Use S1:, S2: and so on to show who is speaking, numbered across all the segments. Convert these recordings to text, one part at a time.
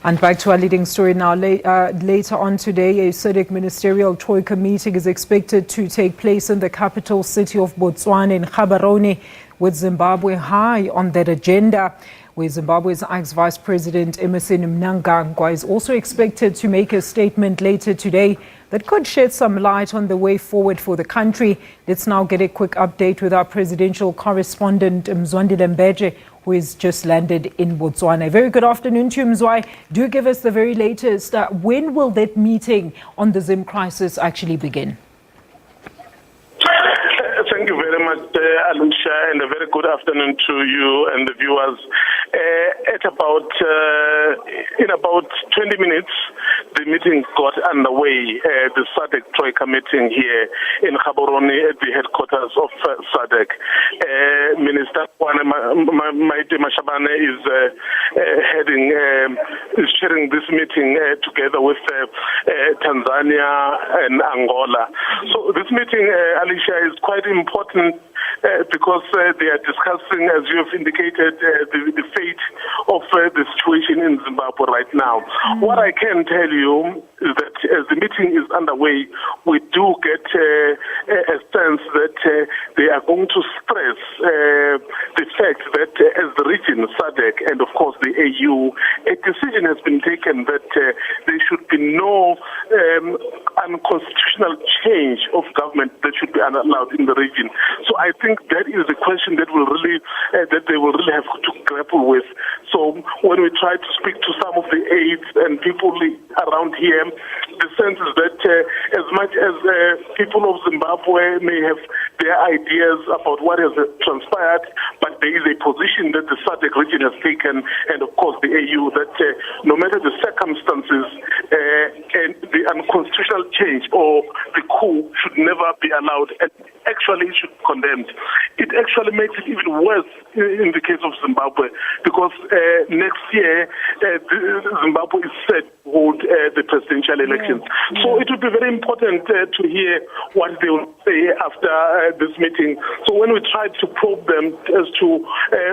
S1: And back to our leading story now. Later on today, a Sadc ministerial Troika meeting is expected to take place in the capital city of Botswana in Gaberone, with Zimbabwe high on that agenda, where Zimbabwe's ex-Vice President Emmerson Mnangagwa is also expected to make a statement later today that could shed some light on the way forward for the country. Let's now get a quick update with our presidential correspondent, Mbeje, who has just landed in Botswana. Very good afternoon to you, Mzwai. Do give us the very latest. When will that meeting on the Zim crisis actually begin?
S2: Thank you very much, Alicia, and a very good afternoon to you and the viewers. In about 20 minutes, the meeting got underway, the Sadc Troika meeting here in Gaberone at the headquarters of Sadc. Minister Maite Mashabane is chairing this meeting together with Tanzania and Angola. So this meeting, Alicia, is quite important because they are discussing, as you have indicated, the fate of the situation in Zimbabwe right now. What I can tell you is that as the meeting is underway, we do get a sense that they are going to stress the fact that as the region, Sadc, and of course the AU, a decision has been taken that there should be no unconstitutional change of government that should be allowed in the region. So I think that is the question that they will really have to grapple with. So when we try to speak to some of the aides and people around here, the sense is that as much as people of Zimbabwe may have their ideas about what has transpired, but there is a position that the Sadc region has taken, and of course the AU, that no matter the circumstances, and the unconstitutional change or the coup should never be allowed, and actually it should be condemned. It actually makes it even worse in the case of Zimbabwe, because next year Zimbabwe is set to hold the presidential elections. So it would be very important to hear what they will say after this meeting. So when we tried to probe them as to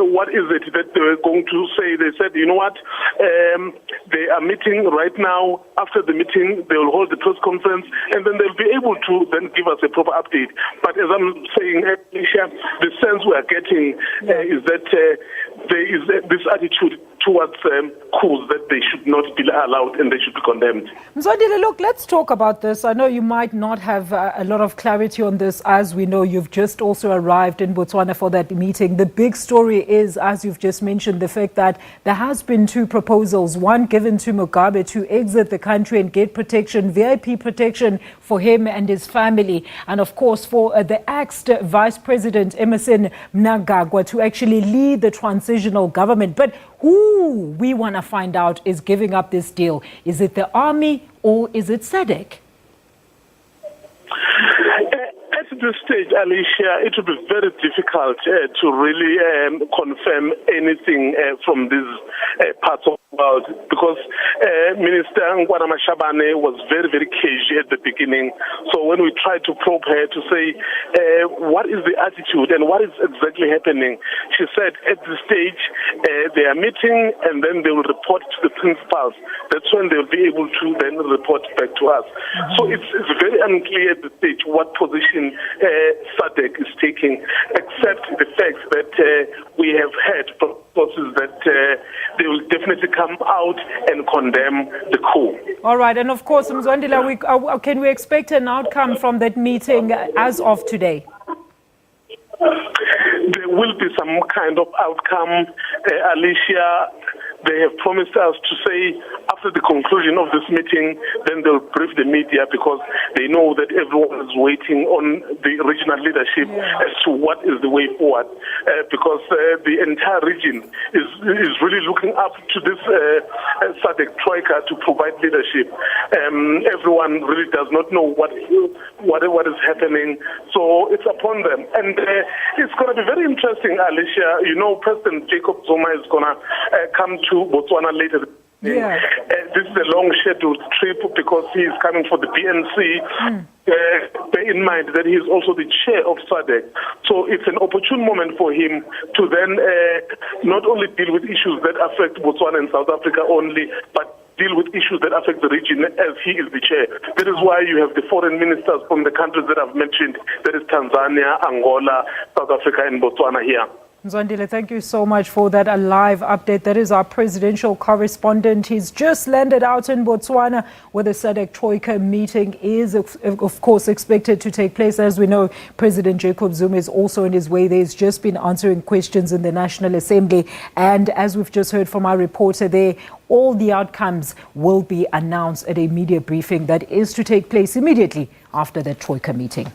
S2: what is it that they were going to say, they said, you know what, they are meeting right now. After the meeting, they will hold the press conference, and then they'll be able to then give us a proper update. But as I'm saying, Alicia, the sense we are getting is that there is this attitude towards coups that they should not be allowed and they should be condemned.
S1: Mzwai, look, let's talk about this. I know you might not have a lot of clarity on this, as we know you've just also arrived in Botswana for that meeting. The big story is, as you've just mentioned, the fact that there has been two proposals, one given to Mugabe to exit the country and get protection, VIP protection for him and his family, and of course for the ex-Vice President Emmerson Mnangagwa to actually lead the transitional government. But who we want to find out is giving up this deal? Is it the army or is it Sadc?
S2: At this stage, Alicia, it will be very difficult to really confirm anything from these parts of the world, because Minister Mashabane was very, very cagey at the beginning. So when we tried to probe her to say what is the attitude and what is exactly happening, she said at this stage they are meeting and then they will report to the principals. That's when they will be able to then report back to us. So it's very unclear at this stage what position Sadc is taking, except the fact that we have heard from sources that they will definitely come out and condemn the coup. All
S1: right, and of course, Mzwandile, can we expect an outcome from that meeting as of today?
S2: There will be some kind of outcome, Alicia. They have promised us to say after the conclusion of this meeting, then they'll brief the media, because they know that everyone is waiting on the regional leadership as to what is the way forward. Because the entire region is really looking up to this Sadc Troika to provide leadership. Everyone really does not know what is happening, so it's upon them. And it's going to be very interesting, Alicia. You know, President Jacob Zuma is going to come to Botswana later. This is a long scheduled trip because he is coming for the BNC. Bear in mind that he is also the chair of Sadc. So it's an opportune moment for him to then not only deal with issues that affect Botswana and South Africa only, but deal with issues that affect the region as he is the chair. That is why you have the foreign ministers from the countries that I've mentioned, that is Tanzania, Angola, South Africa and Botswana here.
S1: Mzwai, thank you so much for that live update. That is our presidential correspondent. He's just landed out in Botswana, where the Sadc Troika meeting is, of course, expected to take place. As we know, President Jacob Zuma is also on his way there. He's just been answering questions in the National Assembly. And as we've just heard from our reporter there, all the outcomes will be announced at a media briefing that is to take place immediately after the Troika meeting.